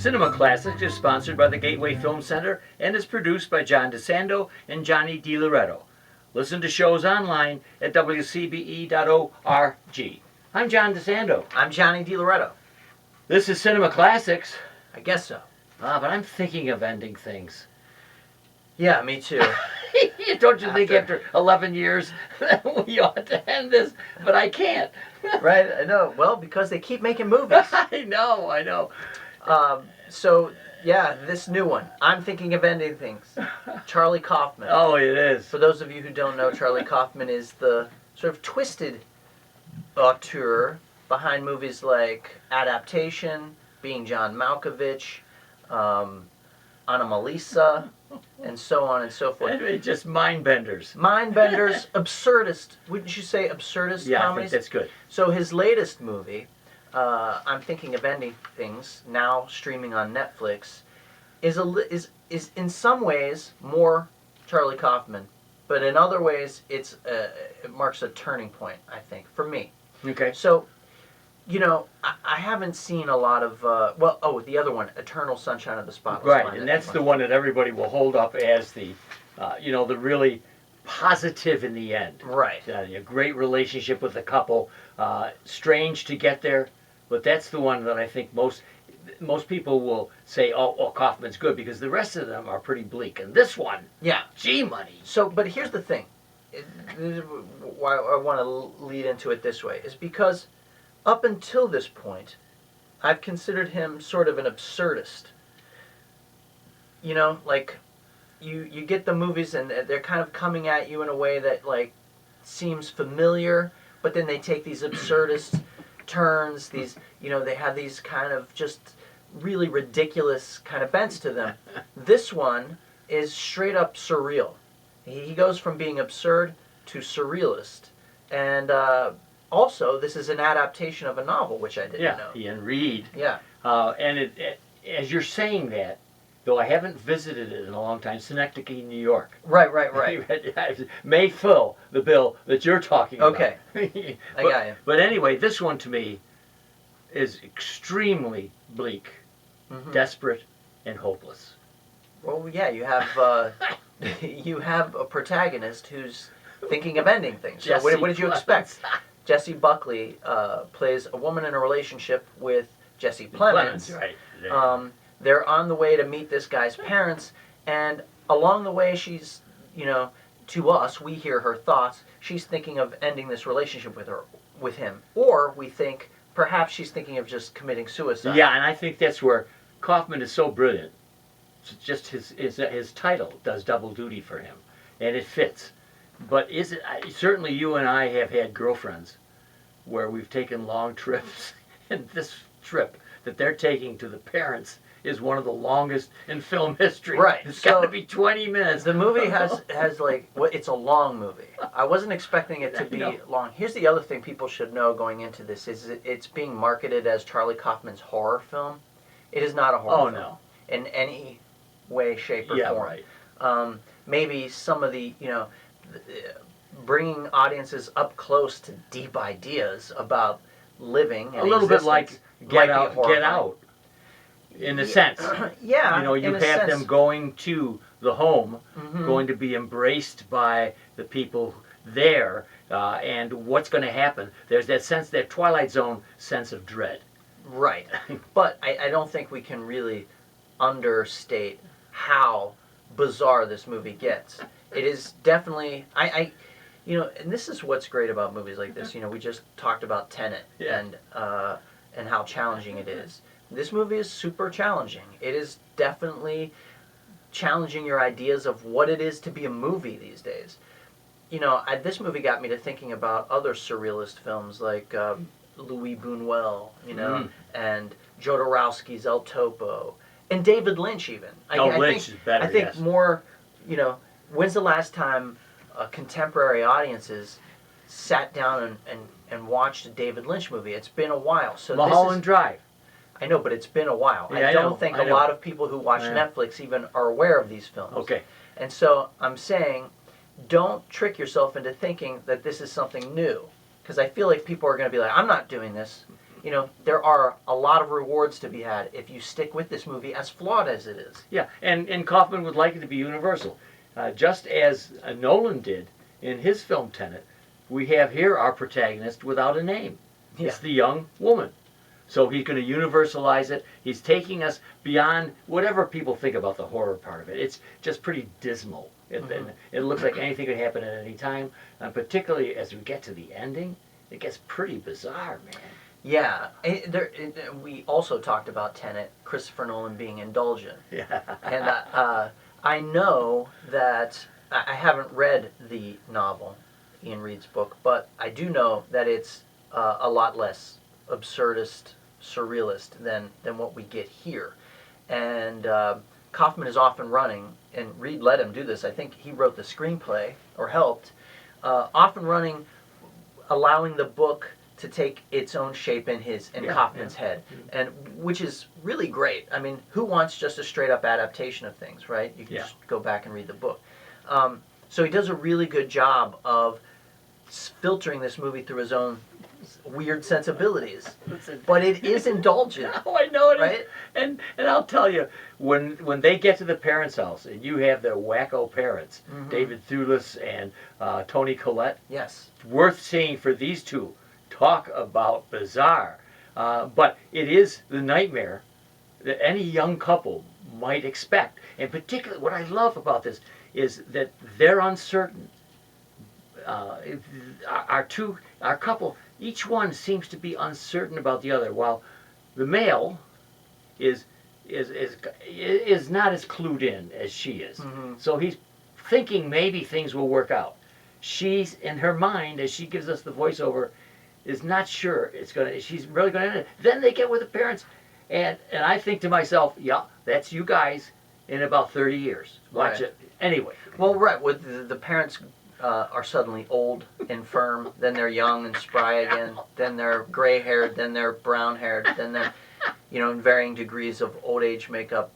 Cinema Classics is sponsored by the Gateway Film Center and is produced by John DeSando and Johnny DiLoretto. Listen to shows online at wcbe.org. I'm John DeSando. I'm Johnny DiLoretto. This is Cinema Classics. I guess so. But I'm thinking of ending things. Yeah, me too. Don't you think after 11 years we ought to end this? But I can't. Right? I know. Well, because they keep making movies. I know. So, yeah, this new one. I'm thinking of ending things. Charlie Kaufman. Oh, it is. For those of you who don't know, Charlie Kaufman is the sort of twisted auteur behind movies like Adaptation, Being John Malkovich, Anomalisa, and so on and so forth. Just mind benders. Mind benders, absurdist. Wouldn't you say absurdist Yeah, comedies? I think that's good. So his latest movie, I'm Thinking of Ending Things, now streaming on Netflix, is in some ways more Charlie Kaufman, but in other ways it marks a turning point, I think, for me. Okay. So, you know, I haven't seen a lot of, the other one, Eternal Sunshine of the Spotless Mind. Right, and that's the one that everybody will hold up as the, the really positive in the end. Right. A great relationship with the couple. Strange to get there, but that's the one that I think most people will say, oh, Kaufman's good, because the rest of them are pretty bleak. And this one, yeah, gee money. So, but here's the thing. This is why I want to lead into it this way, is because up until this point, I've considered him sort of an absurdist. You know, like, you get the movies and they're kind of coming at you in a way that, like, seems familiar, but then they take these absurdist turns, these, they have these kind of just really ridiculous kind of bents to them. This one is straight up surreal. He goes from being absurd to surrealist. And also, this is an adaptation of a novel, which I didn't know. Yeah, Ian Reid. Yeah. And as you're saying that, though I haven't visited it in a long time, Synecdoche, New York. Right. May fill the bill that you're talking about. Okay. I got you. But anyway, this one to me is extremely bleak, desperate, and hopeless. Well, yeah, you have you have a protagonist who's thinking of ending things. So what did you expect? Jessie Buckley plays a woman in a relationship with Jesse Plemons. Right. They're on the way to meet this guy's parents, and along the way, she's, to us, we hear her thoughts. She's thinking of ending this relationship with him, or we think perhaps she's thinking of just committing suicide. Yeah, and I think that's where Kaufman is so brilliant. It's just his title does double duty for him, and it fits. But certainly you and I have had girlfriends where we've taken long trips, and this trip that they're taking to the parents is one of the longest in film history. Right. It's got to be 20 minutes. The movie has it's a long movie. I wasn't expecting it to be long. Here's the other thing people should know going into this is it's being marketed as Charlie Kaufman's horror film. It is not a horror film. No. In any way, shape, or form. Right. Maybe some of the, bringing audiences up close to deep ideas about living and a little bit like Get Out. In a sense. Yeah. You have them going to the home, going to be embraced by the people there, and what's going to happen. There's that sense, that Twilight Zone sense of dread. Right. But I don't think we can really understate how bizarre this movie gets. It is definitely, and this is what's great about movies like this. We just talked about Tenet and how challenging it is. This movie is super challenging. It is definitely challenging your ideas of what it is to be a movie these days. This movie got me to thinking about other surrealist films like Louis Buñuel, and Jodorowsky's El Topo, and David Lynch even. Lynch is better, I think more, when's the last time contemporary audiences sat down and watched a David Lynch movie? It's been a while. So Mulholland Drive. I know, but it's been a while. Yeah, I don't think a lot of people who watch Netflix even are aware of these films. Okay. And so I'm saying, don't trick yourself into thinking that this is something new. Because I feel like people are going to be like, I'm not doing this. you know, there are a lot of rewards to be had if you stick with this movie, as flawed as it is. Yeah, and Kaufman would like it to be universal. Just as Nolan did in his film Tenet, we have here our protagonist without a name. Yeah. It's the young woman. So he's going to universalize it. He's taking us beyond whatever people think about the horror part of it. It's just pretty dismal. It looks like anything could happen at any time. And particularly as we get to the ending, it gets pretty bizarre, man. Yeah. We also talked about Tenet, Christopher Nolan being indulgent. Yeah. And I know that I haven't read the novel, Ian Reid's book, but I do know that it's a lot less absurdist, surrealist than what we get here. And Kaufman is off and running, and Reid let him do this. I think he wrote the screenplay, or helped. Off and running, allowing the book to take its own shape in Kaufman's head, and which is really great. I mean, who wants just a straight up adaptation of things, right? You can just go back and read the book. So he does a really good job of filtering this movie through his own weird sensibilities, but it is indulgent. Oh, I know it right? is. And I'll tell you, when they get to the parents' house and you have their wacko parents, David Thewlis and Toni Collette, yes, worth seeing for these two. Talk about bizarre. But it is the nightmare that any young couple might expect. And particularly, what I love about this is that they're uncertain. Our couple, each one seems to be uncertain about the other, while the male is not as clued in as she is. So he's thinking maybe things will work out. She's in her mind, as she gives us the voiceover, is not sure she's really gonna end it. Then they get with the parents, and I think to myself, yeah, that's you guys in about 30 years. Watch it anyway. Well, right, with the parents are suddenly old, infirm, then they're young and spry again, then they're gray-haired, then they're brown-haired, then they're, in varying degrees of old age makeup.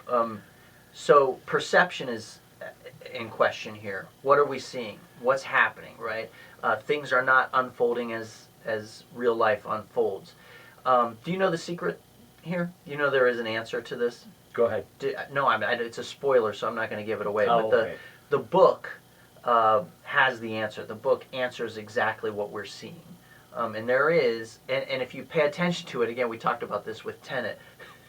So perception is in question here. What are we seeing? What's happening, right? Things are not unfolding as real life unfolds. Do you know the secret here? Do you know there is an answer to this? Go ahead. It's a spoiler, so I'm not going to give it away. Oh, but okay. The book has the answer. The book answers exactly what we're seeing. And there is, and if you pay attention to it, again, we talked about this with Tenet,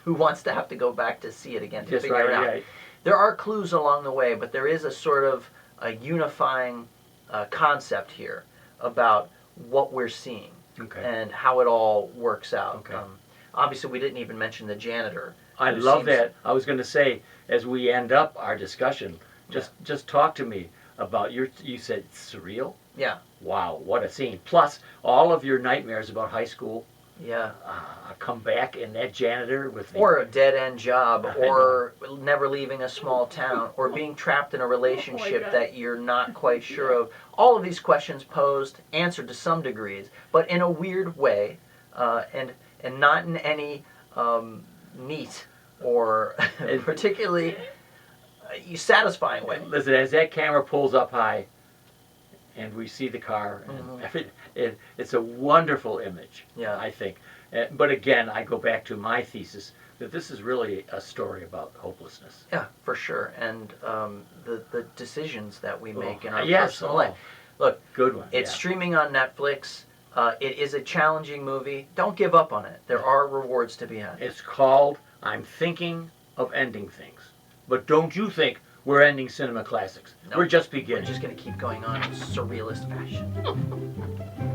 who wants to have to go back to see it again to figure it out. Right. There are clues along the way, but there is a sort of a unifying concept here about what we're seeing and how it all works out. Okay. Obviously, we didn't even mention the janitor. I love that. I was going to say, as we end up our discussion, just talk to me about you said surreal? Yeah. Wow, what a scene. Plus, all of your nightmares about high school Yeah. Come back, and that janitor with or a dead-end job, or never leaving a small town, or being trapped in a relationship that you're not quite sure of. All of these questions posed, answered to some degrees, but in a weird way, and not in any neat or particularly satisfying way. Listen, as that camera pulls up high, and we see the car, and it's a wonderful image, I think. But again, I go back to my thesis that this is really a story about hopelessness. Yeah, for sure. And the decisions that we make in our Yes, personal life. Look, good one. It's streaming on Netflix. It is a challenging movie. Don't give up on it. There are rewards to be had. It's called I'm Thinking of Ending Things. But don't you think we're ending cinema classics. No, we're just beginning. We're just going to keep going on in surrealist fashion.